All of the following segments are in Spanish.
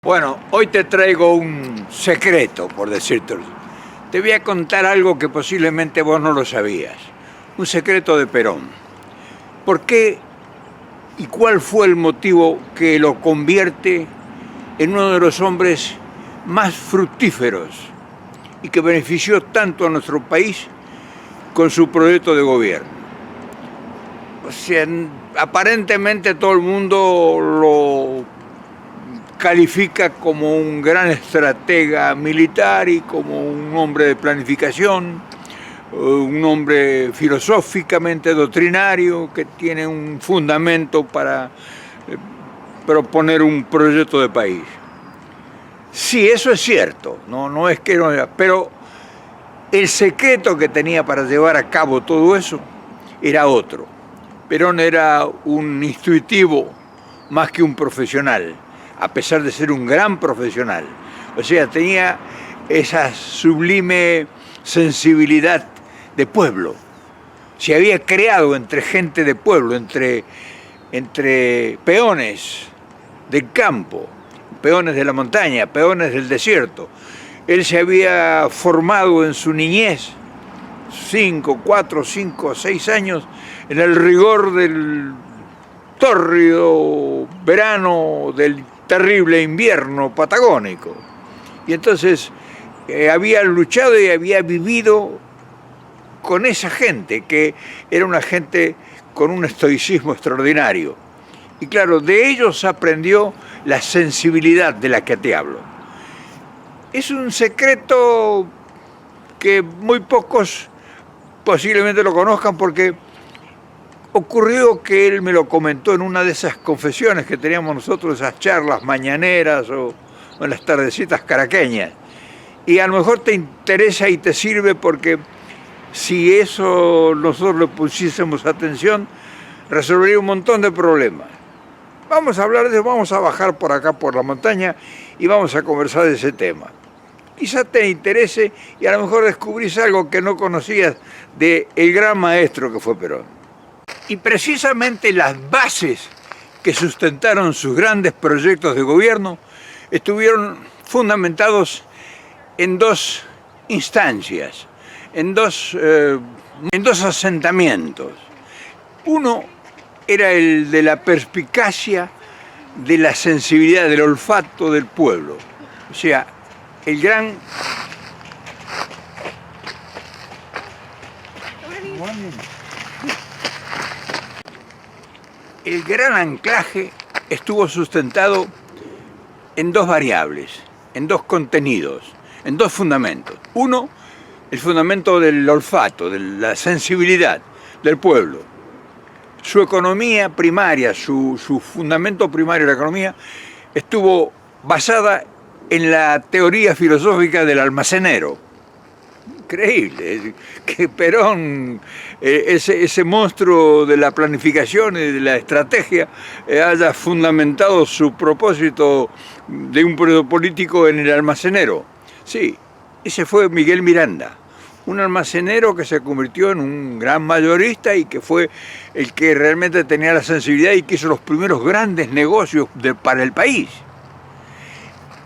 Bueno, hoy te traigo un secreto, por decírtelo. Te voy a contar algo que posiblemente vos no lo sabías. Un secreto de Perón. ¿Por qué y cuál fue el motivo que lo convierte en uno de los hombres más fructíferos y que benefició tanto a nuestro país con su proyecto de gobierno? O sea, aparentemente todo el mundo lo califica como un gran estratega militar y como un hombre de planificación, un hombre filosóficamente doctrinario que tiene un fundamento para proponer un proyecto de país. Sí, eso es cierto, no es que no, pero el secreto que tenía para llevar a cabo todo eso era otro. Perón era un intuitivo más que un profesional, a pesar de ser un gran profesional. O sea, tenía esa sublime sensibilidad de pueblo. Se había creado entre gente de pueblo, entre peones del campo, peones de la montaña, peones del desierto. Él se había formado en su niñez, 4, 5, 6 años, en el rigor del tórrido verano del terrible invierno patagónico. Y entonces había luchado y había vivido con esa gente, que era una gente con un estoicismo extraordinario. Y claro, de ellos aprendió la sensibilidad de la que te hablo. Es un secreto que muy pocos posiblemente lo conozcan, porque ocurrió que él me lo comentó en una de esas confesiones que teníamos nosotros, esas charlas mañaneras o en las tardecitas caraqueñas. Y a lo mejor te interesa y te sirve, porque si eso nosotros le pusiésemos atención, resolvería un montón de problemas. Vamos a hablar de eso, vamos a bajar por acá por la montaña y vamos a conversar de ese tema. Quizás te interese y a lo mejor descubrís algo que no conocías del gran maestro que fue Perón. Y precisamente las bases que sustentaron sus grandes proyectos de gobierno estuvieron fundamentados en dos instancias, en dos asentamientos. Uno era el de la perspicacia, de la sensibilidad, del olfato del pueblo. O sea, el gran anclaje estuvo sustentado en dos variables, en dos contenidos, en dos fundamentos. Uno, el fundamento del olfato, de la sensibilidad del pueblo. Su economía primaria, su fundamento primario de la economía, estuvo basada en la teoría filosófica del almacenero. Increíble, que Perón, ese monstruo de la planificación y de la estrategia, haya fundamentado su propósito de un proyecto político en el almacenero. Sí, ese fue Miguel Miranda, un almacenero que se convirtió en un gran mayorista y que fue el que realmente tenía la sensibilidad y que hizo los primeros grandes negocios para el país.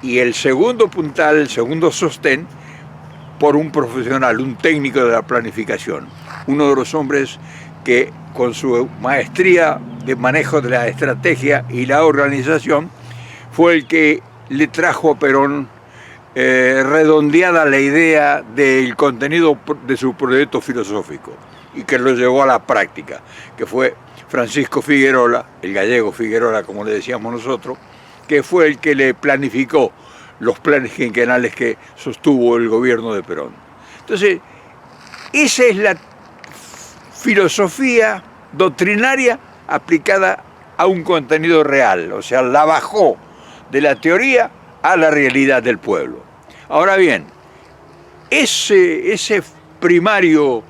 Y el segundo puntal, el segundo sostén, por un profesional, un técnico de la planificación, uno de los hombres que con su maestría de manejo de la estrategia y la organización fue el que le trajo a Perón redondeada la idea del contenido de su proyecto filosófico y que lo llevó a la práctica, que fue Francisco Figuerola, el gallego Figuerola como le decíamos nosotros, que fue el que le planificó los planes quinquenales que sostuvo el gobierno de Perón. Entonces, esa es la filosofía doctrinaria aplicada a un contenido real, o sea, la bajó de la teoría a la realidad del pueblo. Ahora bien, ese primario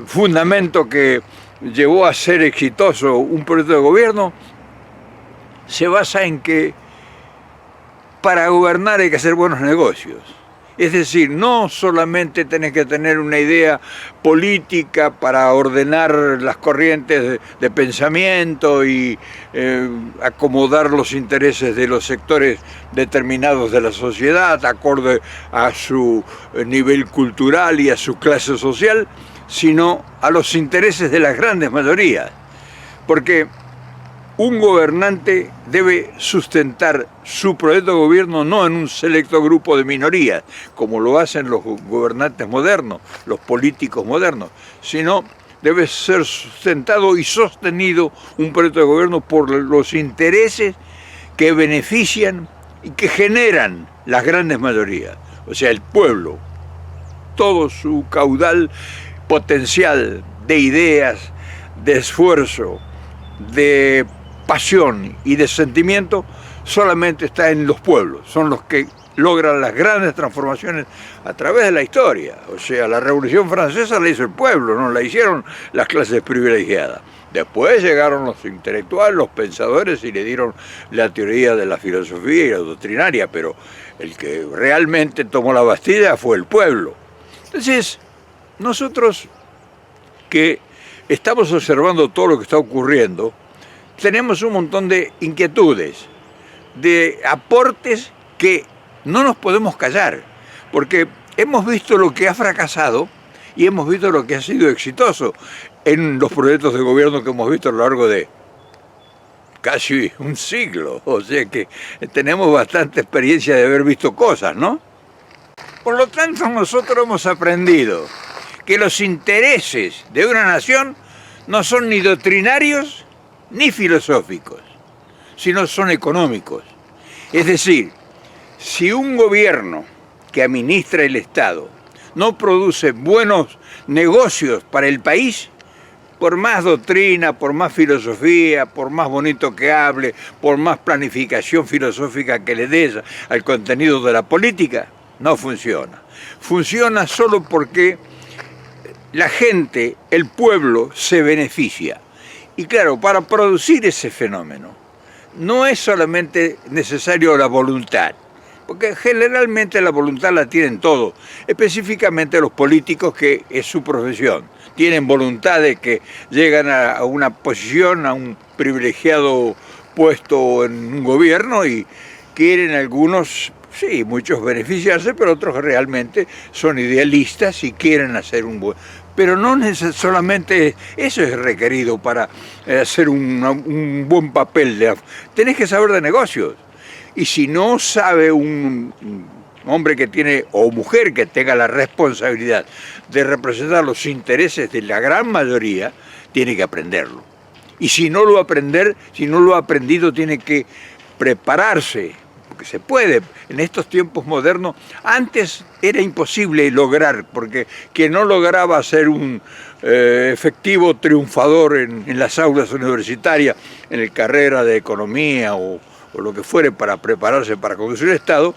fundamento que llevó a ser exitoso un proyecto de gobierno se basa en que para gobernar hay que hacer buenos negocios. Es decir, no solamente tenés que tener una idea política para ordenar las corrientes de pensamiento y acomodar los intereses de los sectores determinados de la sociedad, acorde a su nivel cultural y a su clase social, sino a los intereses de las grandes mayorías. Porque un gobernante debe sustentar su proyecto de gobierno no en un selecto grupo de minorías, como lo hacen los gobernantes modernos, los políticos modernos, sino debe ser sustentado y sostenido un proyecto de gobierno por los intereses que benefician y que generan las grandes mayorías, o sea, el pueblo, todo su caudal potencial de ideas, de esfuerzo, de pasión y de sentimiento solamente está en los pueblos, son los que logran las grandes transformaciones a través de la historia. O sea, la Revolución Francesa la hizo el pueblo, no la hicieron las clases privilegiadas. Después llegaron los intelectuales, los pensadores y le dieron la teoría de la filosofía y la doctrinaria, pero el que realmente tomó la Bastilla fue el pueblo. Entonces, nosotros que estamos observando todo lo que está ocurriendo, tenemos un montón de inquietudes, de aportes que no nos podemos callar, porque hemos visto lo que ha fracasado y hemos visto lo que ha sido exitoso en los proyectos de gobierno que hemos visto a lo largo de casi un siglo, o sea que tenemos bastante experiencia de haber visto cosas, ¿no? Por lo tanto, nosotros hemos aprendido que los intereses de una nación no son ni doctrinarios ni filosóficos, sino son económicos. Es decir, si un gobierno que administra el Estado no produce buenos negocios para el país, por más doctrina, por más filosofía, por más bonito que hable, por más planificación filosófica que le dé al contenido de la política, no funciona. Funciona solo porque la gente, el pueblo, se beneficia. Y claro, para producir ese fenómeno no es solamente necesario la voluntad, porque generalmente la voluntad la tienen todos, específicamente los políticos, que es su profesión. Tienen voluntad de que llegan a una posición, a un privilegiado puesto en un gobierno y quieren algunos, sí, muchos beneficiarse, pero otros realmente son idealistas y quieren hacer un buen... Pero no solamente eso es requerido para hacer un buen papel. Tenés que saber de negocios. Y si no sabe un hombre que tiene, o mujer que tenga la responsabilidad de representar los intereses de la gran mayoría, tiene que aprenderlo. Y si no lo ha aprendido, tiene que prepararse, porque se puede. En estos tiempos modernos, antes era imposible lograr, porque quien no lograba ser un efectivo triunfador en las aulas universitarias, en la carrera de economía o lo que fuere para prepararse para conducir el Estado,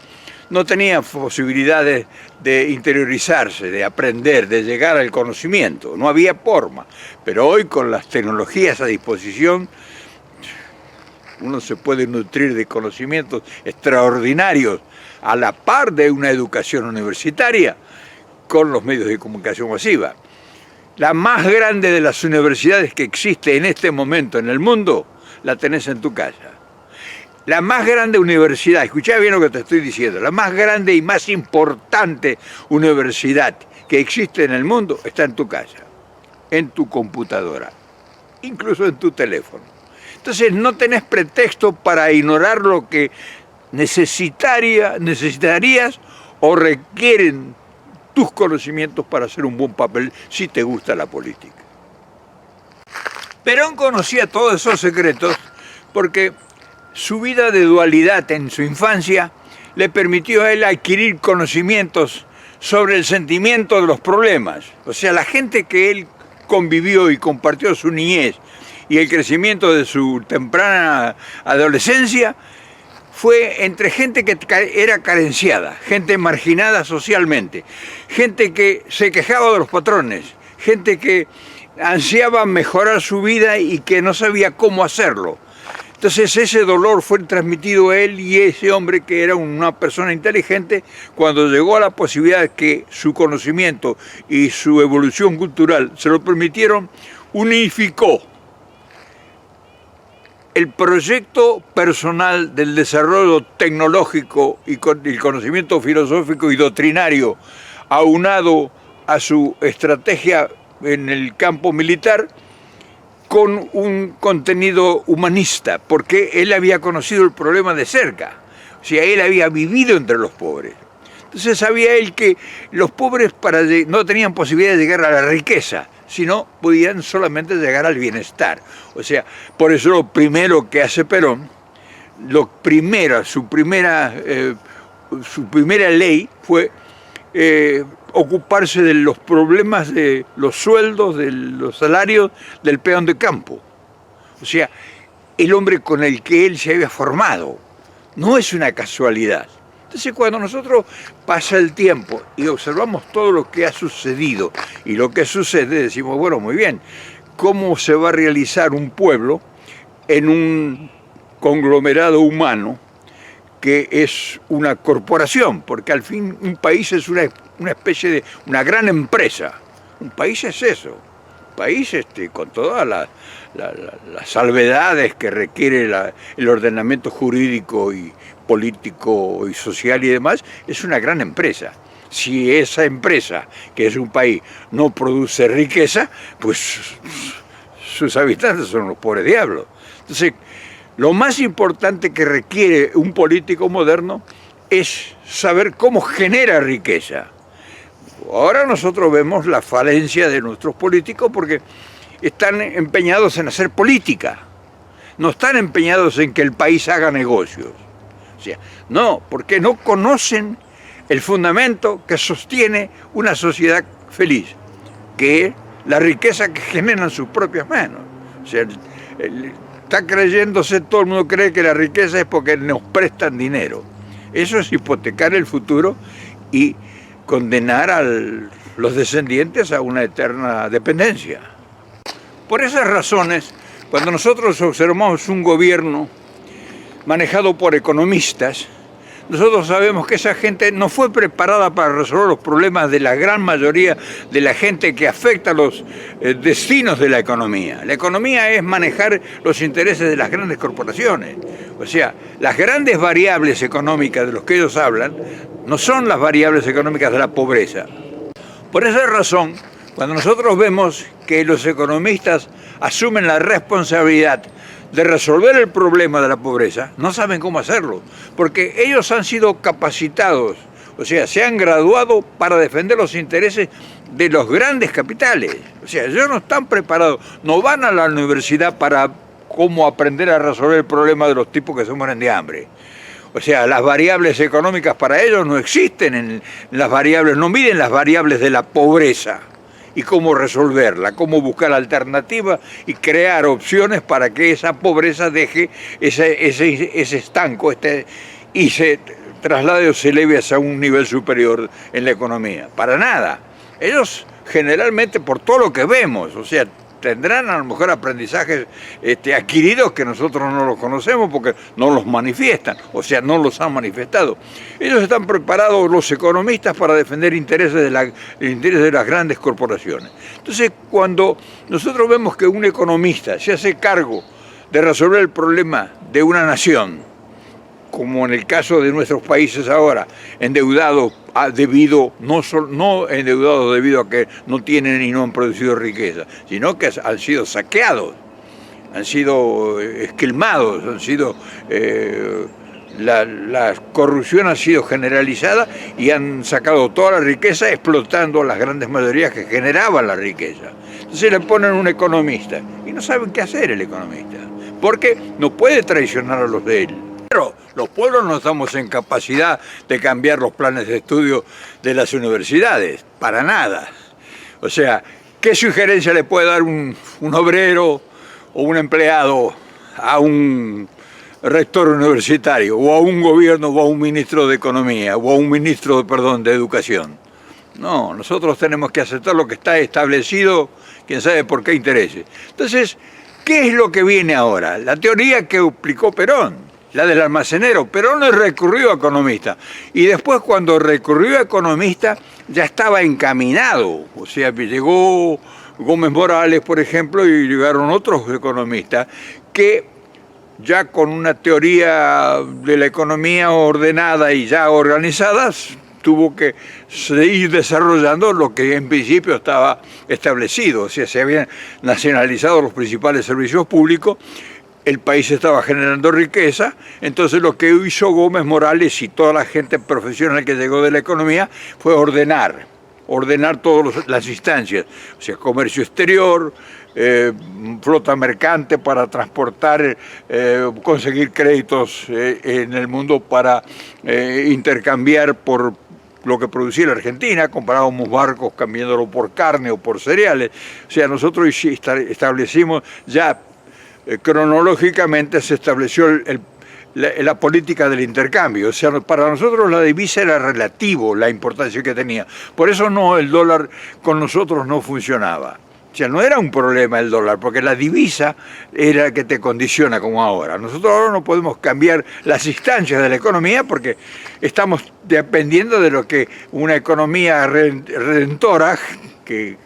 no tenía posibilidades de interiorizarse, de aprender, de llegar al conocimiento, no había forma. Pero hoy, con las tecnologías a disposición, uno se puede nutrir de conocimientos extraordinarios a la par de una educación universitaria con los medios de comunicación masiva. La más grande de las universidades que existe en este momento en el mundo, la tenés en tu casa. La más grande universidad, escuchá bien lo que te estoy diciendo, la más grande y más importante universidad que existe en el mundo está en tu casa, en tu computadora, incluso en tu teléfono. Entonces no tenés pretexto para ignorar lo que necesitarías o requieren tus conocimientos para hacer un buen papel si te gusta la política. Perón conocía todos esos secretos porque su vida de dualidad en su infancia le permitió a él adquirir conocimientos sobre el sentimiento de los problemas. O sea, la gente que él convivió y compartió su niñez y el crecimiento de su temprana adolescencia fue entre gente que era carenciada, gente marginada socialmente, gente que se quejaba de los patrones, gente que ansiaba mejorar su vida y que no sabía cómo hacerlo. Entonces ese dolor fue transmitido a él y ese hombre, que era una persona inteligente, cuando llegó a la posibilidad de que su conocimiento y su evolución cultural se lo permitieron, unificó el proyecto personal del desarrollo tecnológico y el conocimiento filosófico y doctrinario aunado a su estrategia en el campo militar con un contenido humanista, porque él había conocido el problema de cerca, o sea, él había vivido entre los pobres. Entonces sabía él que los pobres no tenían posibilidad de llegar a la riqueza, sino podían solamente llegar al bienestar. O sea, por eso lo primero que hace Perón, su primera ley fue ocuparse de los problemas de los sueldos, de los salarios del peón de campo. O sea, el hombre con el que él se había formado. No es una casualidad. Entonces, cuando nosotros pasa el tiempo y observamos todo lo que ha sucedido y lo que sucede, decimos, bueno, muy bien, ¿cómo se va a realizar un pueblo en un conglomerado humano que es una corporación? Porque al fin un país es una especie de una gran empresa. Un país es eso. Un país con todas las salvedades que requiere el ordenamiento jurídico y político y social y demás, es una gran empresa. Si esa empresa, que es un país, no produce riqueza, pues sus habitantes son los pobres diablos. Entonces, lo más importante que requiere un político moderno es saber cómo genera riqueza. Ahora nosotros vemos la falencia de nuestros políticos porque están empeñados en hacer política, no están empeñados en que el país haga negocios. O sea, no, porque no conocen el fundamento que sostiene una sociedad feliz, que es la riqueza que generan sus propias manos. O sea, está creyéndose, todo el mundo cree que la riqueza es porque nos prestan dinero. Eso es hipotecar el futuro y condenar a los descendientes a una eterna dependencia. Por esas razones, cuando nosotros observamos un gobierno manejado por economistas, nosotros sabemos que esa gente no fue preparada para resolver los problemas de la gran mayoría de la gente que afecta los destinos de la economía. La economía es manejar los intereses de las grandes corporaciones. O sea, las grandes variables económicas de los que ellos hablan no son las variables económicas de la pobreza. Por esa razón, cuando nosotros vemos que los economistas asumen la responsabilidad de resolver el problema de la pobreza, no saben cómo hacerlo, porque ellos han sido capacitados, o sea, se han graduado para defender los intereses de los grandes capitales. O sea, ellos no están preparados, no van a la universidad para cómo aprender a resolver el problema de los tipos que se mueren de hambre. O sea, las variables económicas para ellos no existen en las variables, no miden las variables de la pobreza y cómo resolverla, cómo buscar alternativas y crear opciones para que esa pobreza deje ese estanco y se traslade o se eleve hacia un nivel superior en la economía. Para nada. Ellos generalmente, por todo lo que vemos, o sea, tendrán a lo mejor aprendizajes adquiridos que nosotros no los conocemos porque no los manifiestan, o sea, no los han manifestado. Ellos están preparados, los economistas, para defender intereses de las grandes corporaciones. Entonces, cuando nosotros vemos que un economista se hace cargo de resolver el problema de una nación, como en el caso de nuestros países ahora, endeudados no endeudados debido a que no tienen y no han producido riqueza, sino que han sido saqueados, han sido esquilmados, la corrupción ha sido generalizada y han sacado toda la riqueza explotando a las grandes mayorías que generaban la riqueza. Entonces le ponen un economista y no saben qué hacer el economista, porque no puede traicionar a los de él. Pero los pueblos no estamos en capacidad de cambiar los planes de estudio de las universidades, para nada. O sea, ¿qué sugerencia le puede dar un obrero o un empleado a un rector universitario, o a un gobierno, o a un ministro de Economía, o a un ministro, de Educación? No, nosotros tenemos que aceptar lo que está establecido, quién sabe por qué intereses. Entonces, ¿Qué es lo que viene ahora? La teoría que aplicó Perón, la del almacenero. Perón no recurrió a economista. Y después, cuando recurrió a economista, ya estaba encaminado. O sea, llegó Gómez Morales, por ejemplo, y llegaron otros economistas que ya con una teoría de la economía ordenada y ya organizada, tuvo que seguir desarrollando lo que en principio estaba establecido. O sea, se habían nacionalizado los principales servicios públicos, el país estaba generando riqueza, entonces lo que hizo Gómez Morales y toda la gente profesional que llegó de la economía fue ordenar todas las instancias, o sea, comercio exterior, flota mercante para transportar, conseguir créditos en el mundo para intercambiar por lo que producía la Argentina, comparábamos barcos cambiándolo por carne o por cereales. O sea, nosotros establecimos ya cronológicamente se estableció la política del intercambio. O sea, para nosotros la divisa era relativo, la importancia que tenía. Por eso el dólar con nosotros no funcionaba. O sea, no era un problema el dólar, porque la divisa era la que te condiciona como ahora. Nosotros ahora no podemos cambiar las instancias de la economía porque estamos dependiendo de lo que una economía redentora que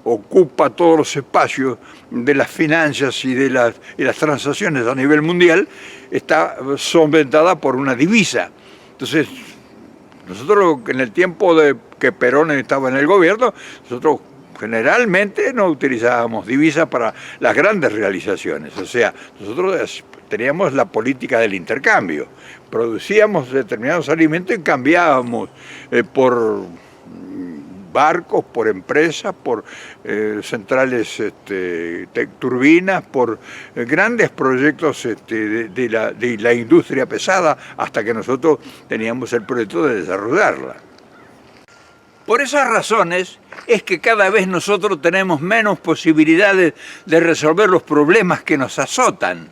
ocupa todos los espacios de las finanzas y de las transacciones a nivel mundial, está solventada por una divisa. Entonces, nosotros en el tiempo de que Perón estaba en el gobierno, nosotros generalmente no utilizábamos divisas para las grandes realizaciones. O sea, nosotros teníamos la política del intercambio. Producíamos determinados alimentos y cambiábamos por barcos, por empresas, por centrales turbinas, por grandes proyectos de la industria pesada, hasta que nosotros teníamos el proyecto de desarrollarla. Por esas razones es que cada vez nosotros tenemos menos posibilidades de resolver los problemas que nos azotan,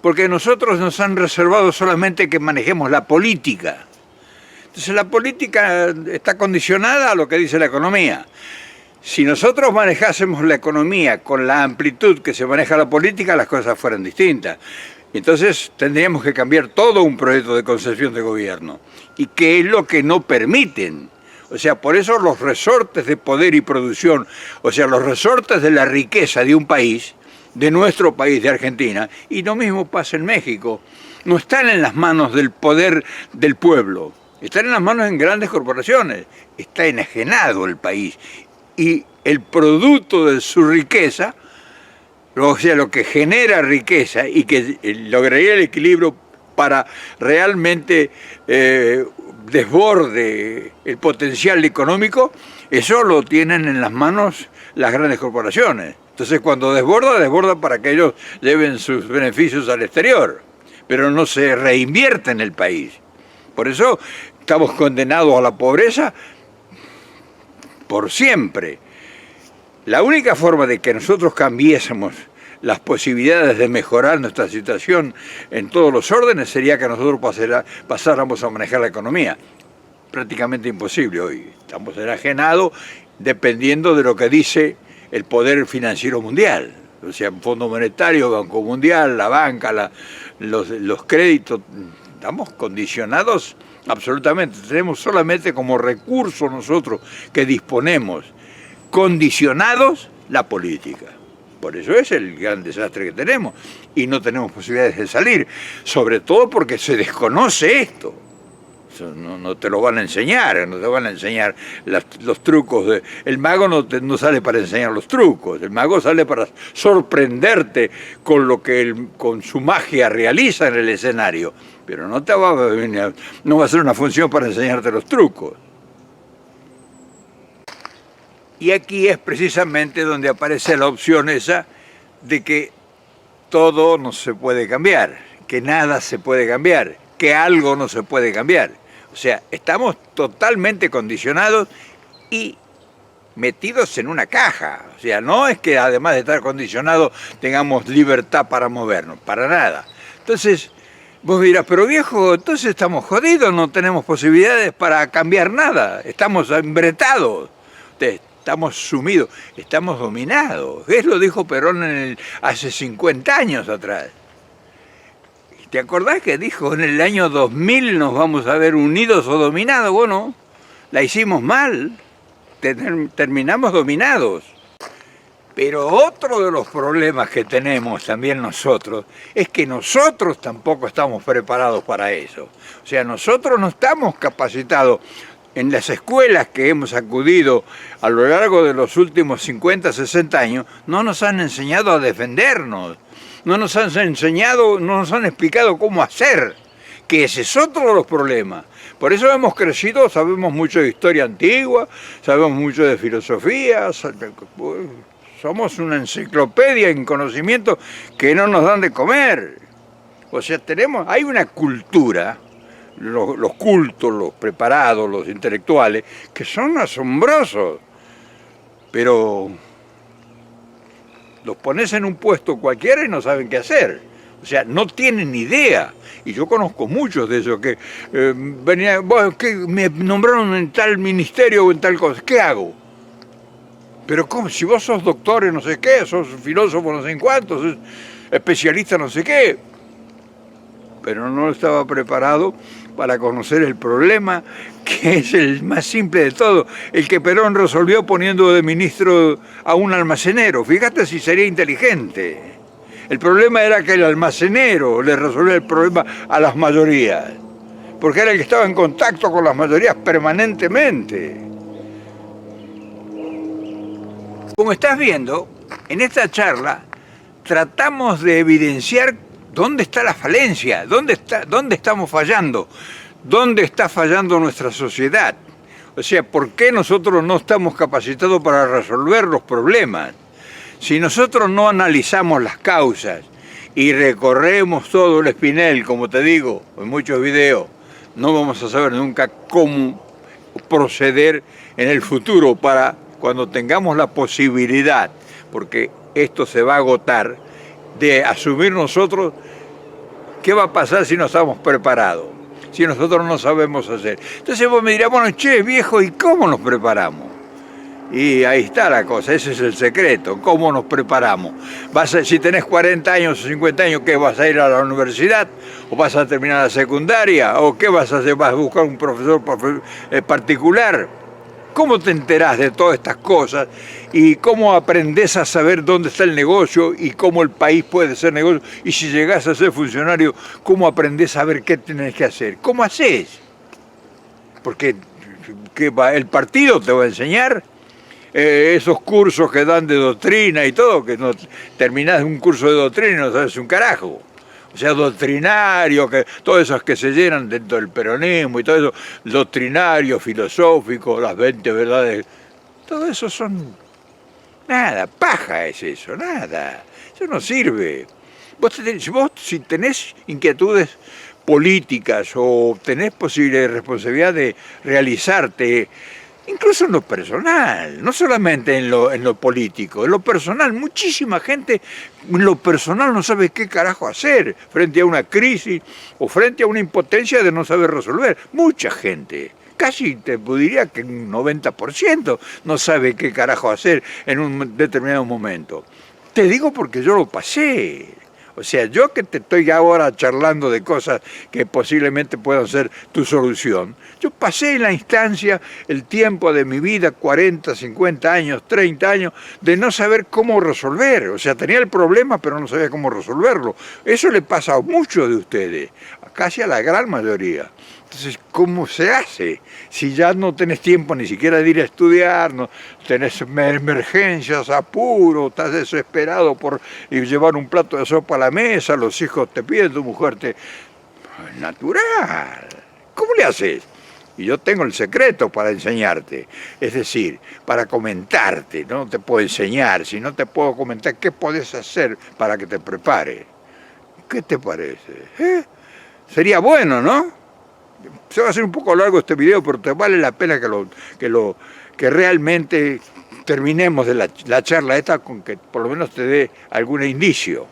porque nosotros nos han reservado solamente que manejemos la política. Entonces la política está condicionada a lo que dice la economía. Si nosotros manejásemos la economía con la amplitud que se maneja la política, las cosas fueran distintas. Entonces tendríamos que cambiar todo un proyecto de concepción de gobierno. ¿Y qué es lo que no permiten? O sea, por eso los resortes de poder y producción, o sea, los resortes de la riqueza de un país, de nuestro país, de Argentina, y lo mismo pasa en México, no están en las manos del poder del pueblo, están en las manos de grandes corporaciones, está enajenado el país. Y el producto de su riqueza, o sea, lo que genera riqueza y que lograría el equilibrio para realmente desborde el potencial económico, eso lo tienen en las manos las grandes corporaciones. Entonces cuando desborda para que ellos lleven sus beneficios al exterior, pero no se reinvierte en el país. Por eso estamos condenados a la pobreza por siempre. La única forma de que nosotros cambiésemos las posibilidades de mejorar nuestra situación en todos los órdenes sería que nosotros pasáramos a manejar la economía. Prácticamente imposible hoy. Estamos enajenados dependiendo de lo que dice el poder financiero mundial. O sea, Fondo Monetario, Banco Mundial, la banca, los créditos. Estamos condicionados absolutamente. Tenemos solamente como recurso nosotros que disponemos, condicionados, la política. Por eso es el gran desastre que tenemos y no tenemos posibilidades de salir, sobre todo porque se desconoce esto. No te lo van a enseñar, no te van a enseñar los trucos. El mago no sale para enseñar los trucos, el mago sale para sorprenderte con lo que con su magia realiza en el escenario, pero no va a ser una función para enseñarte los trucos. Y aquí es precisamente donde aparece la opción esa de que todo no se puede cambiar, que nada se puede cambiar, que algo no se puede cambiar. O sea, estamos totalmente condicionados y metidos en una caja. O sea, no es que además de estar condicionados tengamos libertad para movernos, para nada. Entonces, vos dirás, pero viejo, entonces estamos jodidos, no tenemos posibilidades para cambiar nada, estamos embretados. estamos sumidos, estamos dominados. Eso lo dijo Perón hace 50 años atrás. ¿Te acordás que dijo en el año 2000 nos vamos a ver unidos o dominados? Bueno, la hicimos mal, terminamos dominados. Pero otro de los problemas que tenemos también nosotros es que nosotros tampoco estamos preparados para eso. O sea, nosotros no estamos capacitados. En las escuelas que hemos acudido a lo largo de los últimos 50, 60 años, no nos han enseñado a defendernos. No nos han enseñado, no nos han explicado cómo hacer, que ese es otro de los problemas. Por eso hemos crecido, sabemos mucho de historia antigua, sabemos mucho de filosofía, somos una enciclopedia en conocimiento que no nos dan de comer. O sea, hay una cultura, los cultos, los preparados, los intelectuales, que son asombrosos, pero los pones en un puesto cualquiera y no saben qué hacer. O sea, no tienen ni idea. Y yo conozco muchos de esos que que me nombraron en tal ministerio o en tal cosa. ¿Qué hago? Pero ¿cómo? Si vos sos doctor en no sé qué, sos filósofo no sé en cuánto, sos especialista no sé qué. Pero no estaba preparado para conocer el problema, que es el más simple de todo, el que Perón resolvió poniendo de ministro a un almacenero. Fíjate si sería inteligente. El problema era que el almacenero le resolvía el problema a las mayorías, porque era el que estaba en contacto con las mayorías permanentemente. Como estás viendo, en esta charla tratamos de evidenciar dónde está la falencia, dónde estamos fallando, dónde está fallando nuestra sociedad. O sea, ¿por qué nosotros no estamos capacitados para resolver los problemas? Si nosotros no analizamos las causas y recorremos todo el espinel, como te digo en muchos videos, no vamos a saber nunca cómo proceder en el futuro para cuando tengamos la posibilidad, porque esto se va a agotar, de asumir nosotros qué va a pasar si no estamos preparados, si nosotros no sabemos hacer. Entonces vos me dirás, bueno, che, viejo, ¿y cómo nos preparamos? Y ahí está la cosa, ese es el secreto, cómo nos preparamos. Si tenés 40 años o 50 años, ¿qué? ¿Vas a ir a la universidad? ¿O vas a terminar la secundaria? ¿O qué vas a hacer? ¿Vas a buscar un profesor particular? ¿Cómo te enterás de todas estas cosas? ¿Y cómo aprendés a saber dónde está el negocio y cómo el país puede ser negocio? Y si llegás a ser funcionario, ¿cómo aprendés a ver qué tenés que hacer? ¿Cómo hacés? Porque el partido te va a enseñar. Esos cursos que dan de doctrina y todo, que no terminás un curso de doctrina y no sabes un carajo. O sea, doctrinario, todos esos que se llenan dentro del peronismo y todo eso, doctrinario, filosófico, las 20 verdades, todo eso son nada, paja es eso, nada, eso no sirve. Si tenés inquietudes políticas o tenés posible responsabilidad de realizarte, incluso en lo personal, no solamente en lo político, en lo personal, muchísima gente en lo personal no sabe qué carajo hacer frente a una crisis o frente a una impotencia de no saber resolver. Mucha gente, casi te diría que un 90% no sabe qué carajo hacer en un determinado momento. Te digo porque yo lo pasé. O sea, yo que te estoy ahora charlando de cosas que posiblemente puedan ser tu solución, yo pasé en la instancia el tiempo de mi vida, 40, 50 años, 30 años, de no saber cómo resolver. O sea, tenía el problema, pero no sabía cómo resolverlo. Eso le pasa a muchos de ustedes, casi a la gran mayoría. Entonces, ¿cómo se hace? Si ya no tenés tiempo ni siquiera de ir a estudiar, no tenés emergencias, apuro, estás desesperado por llevar un plato de sopa a la mesa, los hijos te piden, tu mujer te... Es natural. ¿Cómo le haces? Y yo tengo el secreto para enseñarte, es decir, para comentarte, no te puedo enseñar, si no te puedo comentar qué podés hacer para que te prepare. ¿Qué te parece? Sería bueno, ¿no? Se va a hacer un poco largo este video, pero te vale la pena que realmente terminemos de la charla esta con que por lo menos te dé algún indicio.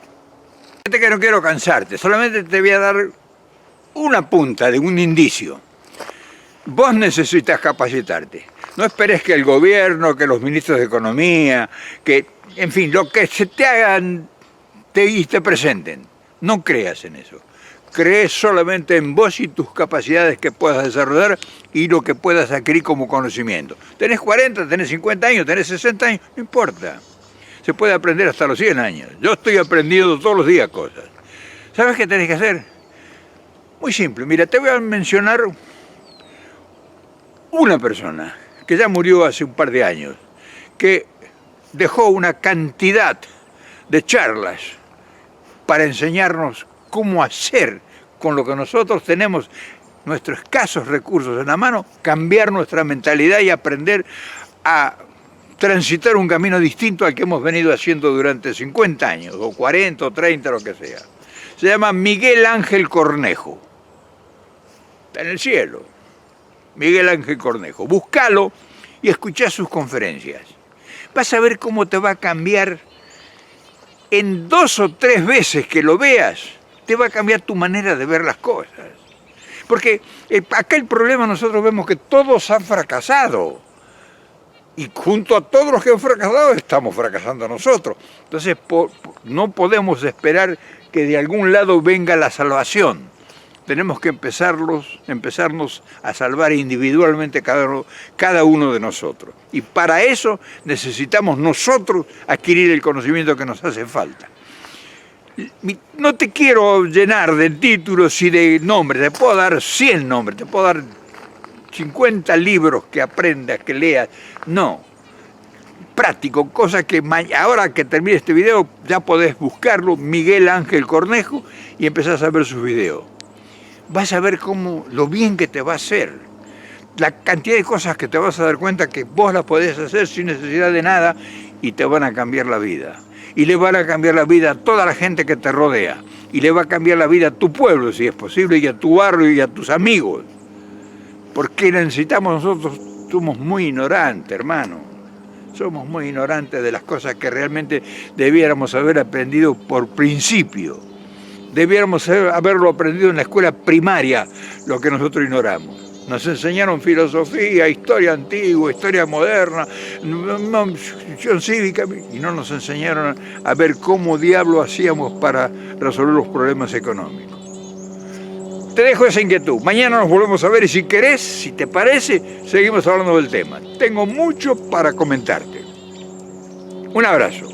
Fíjate que no quiero cansarte, solamente te voy a dar una punta de un indicio. Vos necesitas capacitarte. No esperes que el gobierno, que los ministros de Economía, que, en fin, lo que se te hagan y te presenten. No creas en eso. Crees solamente en vos y tus capacidades que puedas desarrollar y lo que puedas adquirir como conocimiento. Tenés 40, tenés 50 años, tenés 60 años, no importa. Se puede aprender hasta los 100 años. Yo estoy aprendiendo todos los días cosas. ¿Sabes qué tenés que hacer? Muy simple. Mira, te voy a mencionar una persona que ya murió hace un par de años, que dejó una cantidad de charlas para enseñarnos cómo hacer con lo que nosotros tenemos, nuestros escasos recursos en la mano, cambiar nuestra mentalidad y aprender a transitar un camino distinto al que hemos venido haciendo durante 50 años, o 40, o 30, lo que sea. Se llama Miguel Ángel Cornejo. Está en el cielo. Miguel Ángel Cornejo. Búscalo y escuchá sus conferencias. Vas a ver cómo te va a cambiar en 2 o 3 veces que lo veas, te va a cambiar tu manera de ver las cosas. Porque acá el problema, nosotros vemos que todos han fracasado. Y junto a todos los que han fracasado, estamos fracasando nosotros. Entonces no podemos esperar que de algún lado venga la salvación. Tenemos que empezarnos a salvar individualmente cada uno de nosotros. Y para eso necesitamos nosotros adquirir el conocimiento que nos hace falta. No te quiero llenar de títulos y de nombres, te puedo dar 100 nombres, te puedo dar 50 libros que aprendas, que leas. No, práctico, cosa que ahora que termine este video ya podés buscarlo, Miguel Ángel Cornejo, y empezás a ver sus videos. Vas a ver lo bien que te va a hacer, la cantidad de cosas que te vas a dar cuenta que vos las podés hacer sin necesidad de nada y te van a cambiar la vida. Y le van a cambiar la vida a toda la gente que te rodea. Y le va a cambiar la vida a tu pueblo, si es posible, y a tu barrio y a tus amigos. Porque necesitamos nosotros, somos muy ignorantes, hermano. Somos muy ignorantes de las cosas que realmente debiéramos haber aprendido por principio. Debiéramos haberlo aprendido en la escuela primaria, lo que nosotros ignoramos. Nos enseñaron filosofía, historia antigua, historia moderna, educación cívica, y no nos enseñaron a ver cómo diablo hacíamos para resolver los problemas económicos. Te dejo esa inquietud. Mañana nos volvemos a ver y si querés, si te parece, seguimos hablando del tema. Tengo mucho para comentarte. Un abrazo.